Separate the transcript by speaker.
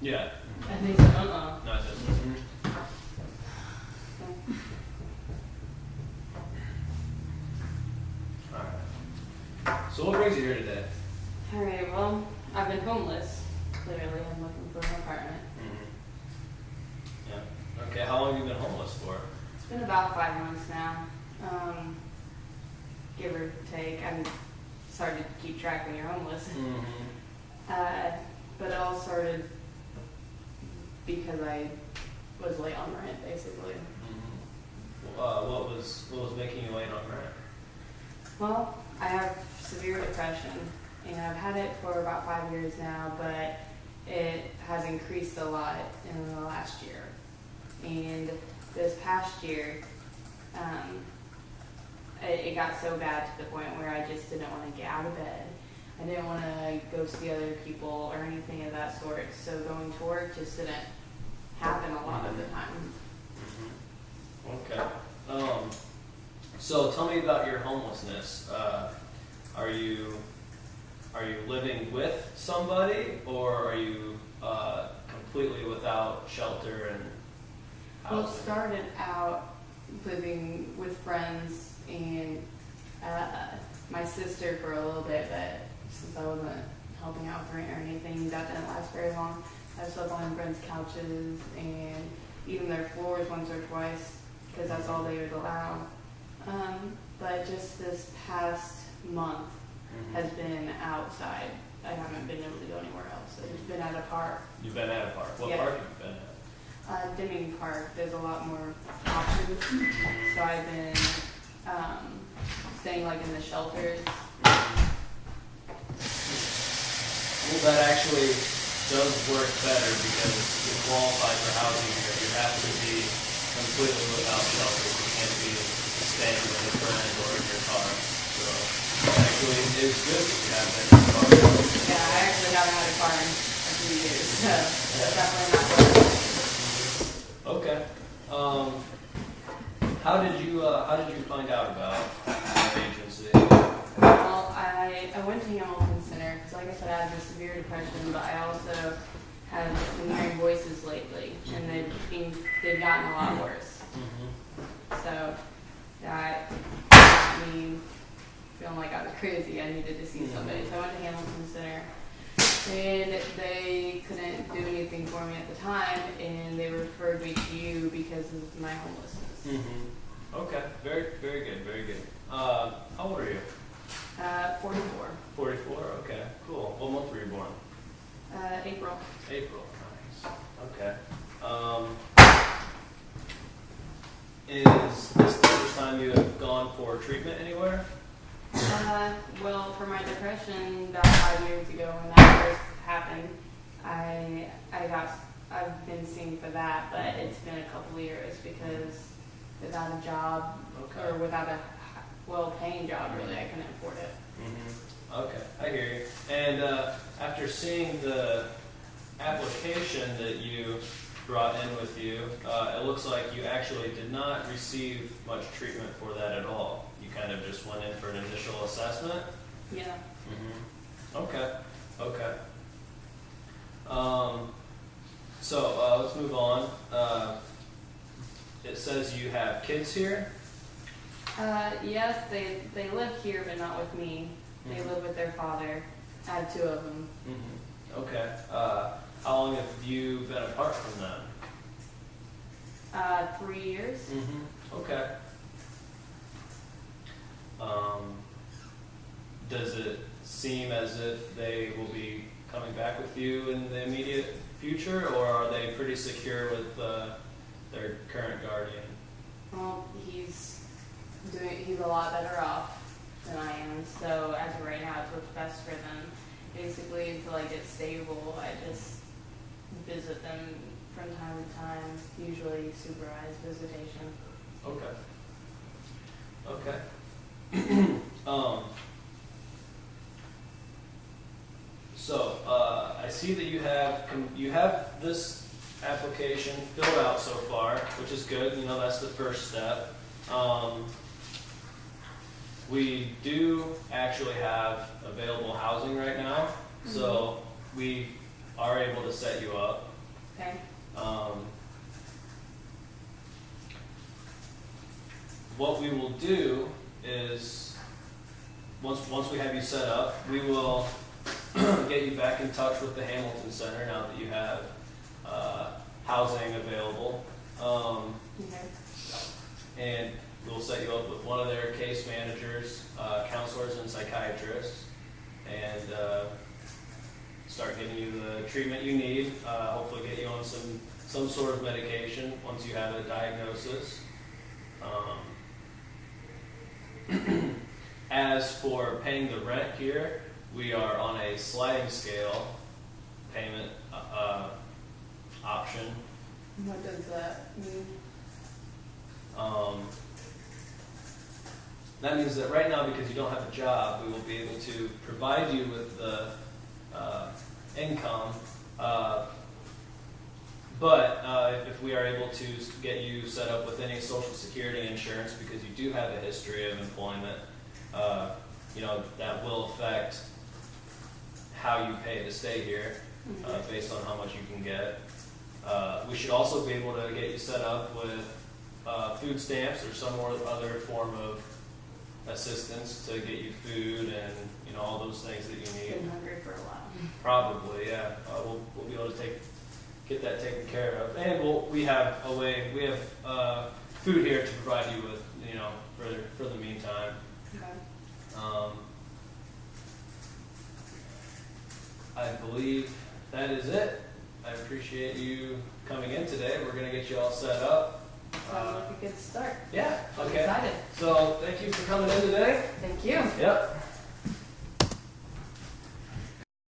Speaker 1: Yeah.
Speaker 2: And they said, uh-uh.
Speaker 1: No, I said, mm-hmm. Alright. So what brings you here today?
Speaker 2: Alright, well, I've been homeless. Literally, I'm looking for an apartment.
Speaker 1: Mm-hmm. Yeah. Okay, how long have you been homeless for?
Speaker 2: It's been about 5 months now. Give or take. I'm sorry to keep track when you're homeless.
Speaker 1: Mm-hmm.
Speaker 2: But it all started because I was late on rent, basically.
Speaker 1: Mm-hmm. What was making you late on rent?
Speaker 2: Well, I have severe depression, and I've had it for about 5 years now, but it has increased a lot in the last year. And this past year, it got so bad to the point where I just didn't want to get out of bed. I didn't want to go see other people or anything of that sort, so going to work just didn't happen a lot of the time.
Speaker 1: Mm-hmm. Okay. So tell me about your homelessness. Are you living with somebody, or are you completely without shelter and housing?
Speaker 2: Well, it started out living with friends and my sister for a little bit, but since I wasn't helping out with rent or anything, that didn't last very long. I slept on friends' couches and even their floors once or twice because that's all they would allow. But just this past month has been outside. I haven't been able to go anywhere else. I've been at a park.
Speaker 1: You've been at a park. What
Speaker 2: Yeah.
Speaker 1: park have you been at?
Speaker 2: Deming Park. There's a lot more options. So I've been staying like in the shelters.
Speaker 1: Well, that actually does work better because to qualify for housing here, you have to be completely without shelter. You can't be staying with a friend or in your car. So actually, it is good that you have that in your car.
Speaker 2: Yeah, I actually haven't had a car in a few years, so that's definitely not good.
Speaker 1: Okay. How did you find out about our agency?
Speaker 2: Well, I went to Hamilton Center because, like I said, I have a severe depression, but I also have been hearing voices lately, and they've gotten a lot worse.
Speaker 1: Mm-hmm.
Speaker 2: So that got me feeling like I was crazy. I needed to see somebody. So I went to Hamilton Center, and they couldn't do anything for me at the time, and they referred me to you because of my homelessness.
Speaker 1: Mm-hmm. Okay. Very, very good. Very good. How old are you?
Speaker 2: 44.
Speaker 1: 44. Okay. Cool. What month were you born?
Speaker 2: April.
Speaker 1: April. Nice. Okay. Is this the first time you have gone for treatment anywhere?
Speaker 2: Well, for my depression, about 5 years ago when that first happened, I've been seen for that, but it's been a couple of years because without a job or without a well-paying job, really, I couldn't afford it.
Speaker 1: Mm-hmm. Okay, I hear you. And after seeing the application that you brought in with you, it looks like you actually did not receive much treatment for that at all. You kind of just went in for an initial assessment?
Speaker 2: Yeah.
Speaker 1: Mm-hmm. Okay. Okay. So let's move on. It says you have kids here?
Speaker 2: Yes, they live here, but not with me. They live with their father. I have 2 of them.
Speaker 1: Mm-hmm. Okay. How long have you been apart from them?
Speaker 2: 3 years.
Speaker 1: Mm-hmm. Okay. Does it seem as if they will be coming back with you in the immediate future, or are they pretty secure with their current guardian?
Speaker 2: Well, he's a lot better off than I am, so as of right now, it's what's best for them. Basically, until I get stable, I just visit them from time to time, usually supervised visitation.
Speaker 1: Okay. So I see that you have this application filled out so far, which is good. You know, that's the first step. We do actually have available housing right now, so we are able to set you up.
Speaker 2: Okay.
Speaker 1: What we will do is, once we have you set up, we will get you back in touch with the Hamilton Center now that you have housing available.
Speaker 2: Okay.
Speaker 1: And we'll set you up with one of their case managers, counselors, and psychiatrists, and start getting you the treatment you need. Hopefully, get you on some sort of medication once you have a diagnosis. As for paying the rent here, we are on a sliding scale payment option.
Speaker 2: What does that mean?
Speaker 1: That means that right now, because you don't have a job, we will be able to provide you with the income, but if we are able to get you set up with any Social Security insurance, because you do have a history of employment, that will affect how you pay to stay here, based on how much you can get. We should also be able to get you set up with food stamps or some other form of assistance to get you food and all those things that you need.
Speaker 2: Been hungry for a while.
Speaker 1: Probably, yeah. We'll be able to get that taken care of, and we have food here to provide you with, for the meantime.
Speaker 2: Okay.
Speaker 1: I believe that is it. I appreciate you coming in today. We're going to get you all set up.
Speaker 2: Sounds like a good start.
Speaker 1: Yeah,
Speaker 2: I'm
Speaker 1: okay.
Speaker 2: excited.
Speaker 1: So thank you for coming in today.
Speaker 2: Thank you.
Speaker 1: Yep.